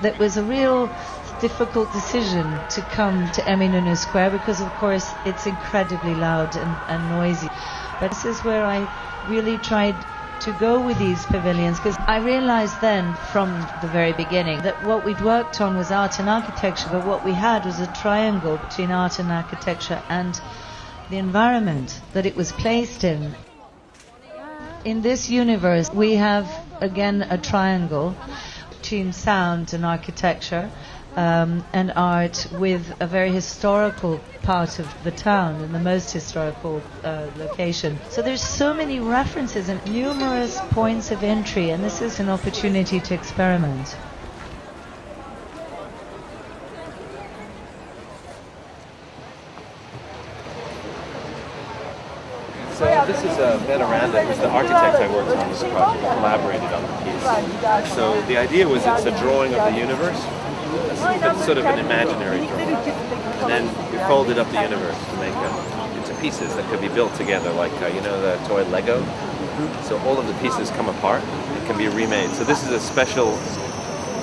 That was a real difficult decision to come to Eminonu Square because, of course, it's incredibly loud and noisy. But this is where I really tried to go with these pavilions, because I realized then from the very beginning that what we'd worked on was art and architecture, but what we had was a triangle between art and architecture and the environment that it was placed in. In this universe, we have, again, a triangle between sound and architecture and art, with a very historical part of the town and the most historical location. So there's so many references and numerous points of entry, and this is an opportunity to experiment. So this is Ben Aranda, who's the architect I worked on with the project, collaborated on the piece. So the idea was it's a drawing of the universe, but sort of an imaginary drawing. And then we folded up the universe to make it into pieces that could be built together, like, you know, the toy Lego? So all of the pieces come apart and can be remade. So this is a special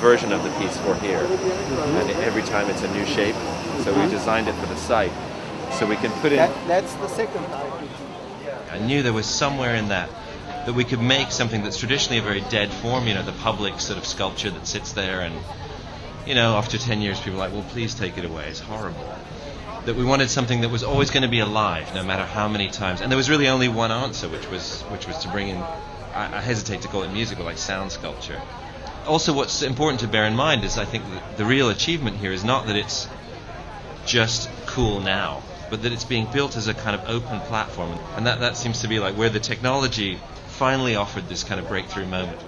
version of the piece for here. And every time it's a new shape. So we designed it for the site. So we can put in... That's the second type. I knew there was somewhere in that we could make something that's traditionally a very dead form, you know, the public sort of sculpture that sits there, and, you know, after 10 years people are like, well, please take it away, it's horrible. That we wanted something that was always going to be alive, no matter how many times. And there was really only one answer, which was to bring in, I hesitate to call it musical, like sound sculpture. Also, what's important to bear in mind is I think that the real achievement here is not that it's just cool now, but that it's being built as a kind of open platform. And that seems to be like where the technology finally offered this kind of breakthrough moment.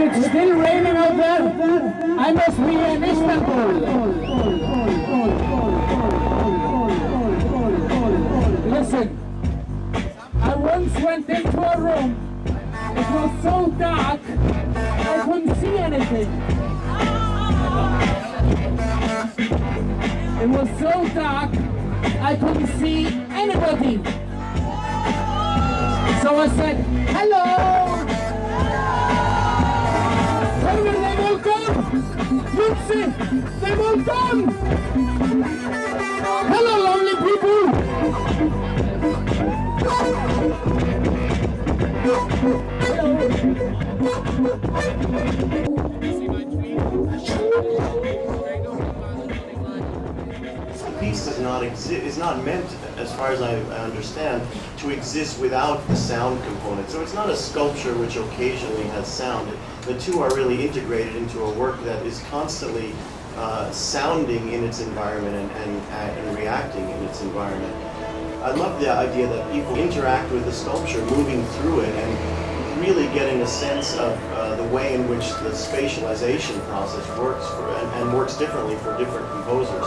it's still raining out there, I must be in Istanbul. Listen, I once went into a room. It was so dark, I couldn't see anything. It was so dark, I couldn't see anybody. So I said, hello! Tell me they've all gone! Ritchie, they've all gone! Hello, lovely people! The piece is not meant, as far as I understand, to exist without the sound component. So it's not a sculpture which occasionally has sound. The two are really integrated into a work that is constantly sounding in its environment and reacting in its environment. I love the idea that people interact with the sculpture, moving through it, and really getting a sense of the way in which the spatialization process works and works differently for different composers.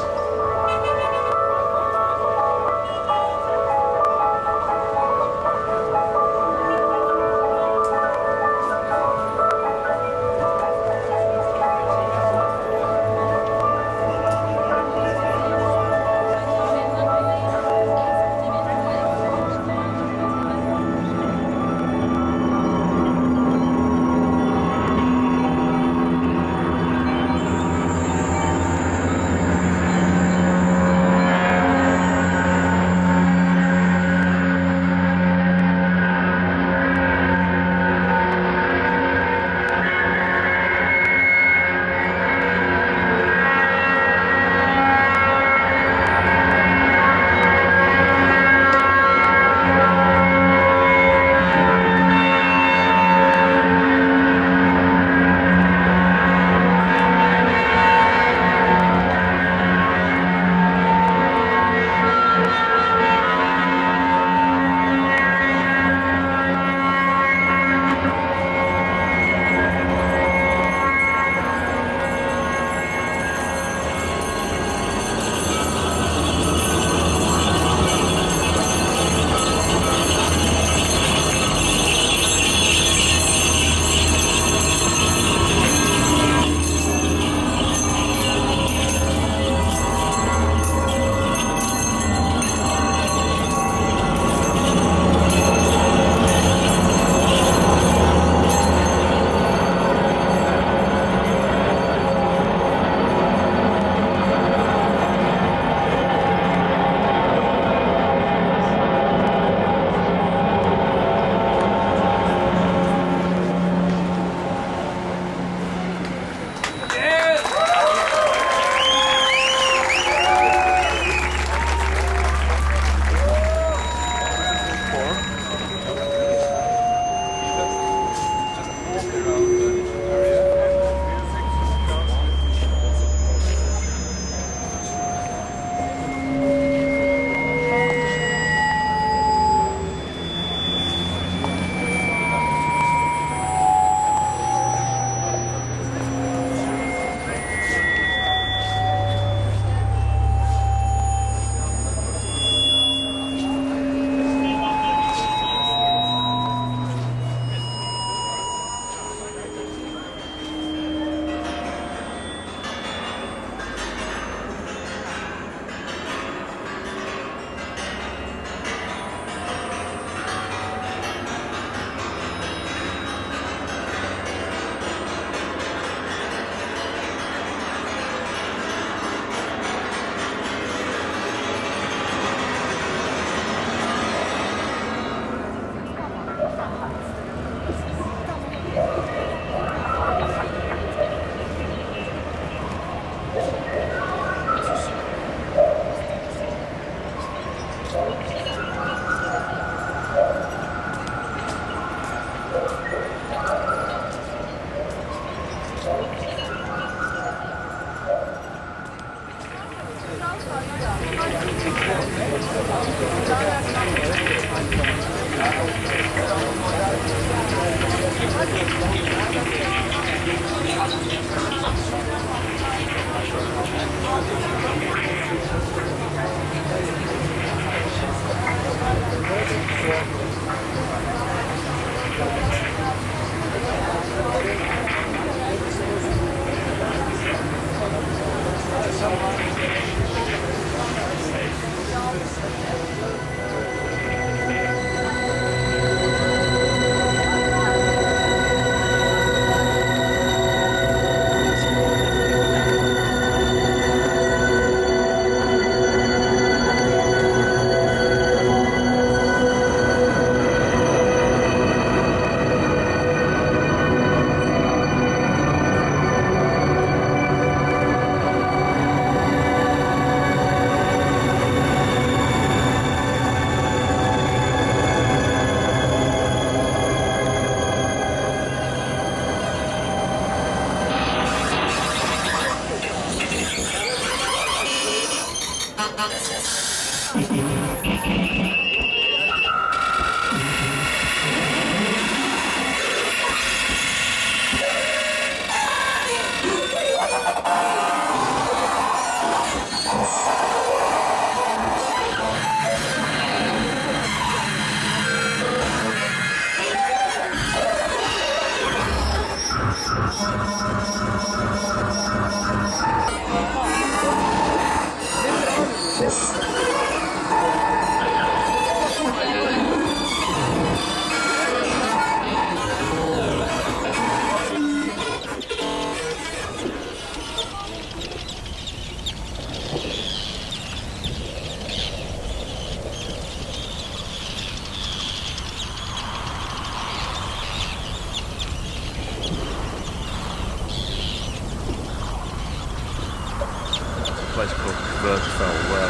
Place called Vertfell where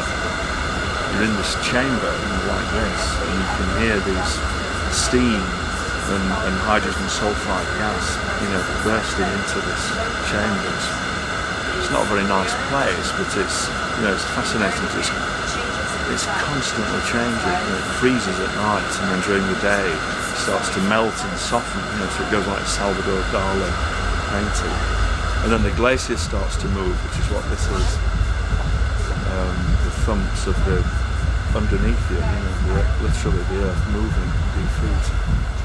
you're in this chamber like this and you can hear these steam and hydrogen sulfide gas, bursting into this chamber. It's not a very nice place, but it's fascinating. It's constantly changing. It freezes at night and then during the day it starts to melt and soften. So it goes like Salvador Dali painting. And then the glacier starts to move, which is what this is. The thumps of the underneath you, literally the earth moving beneath feet.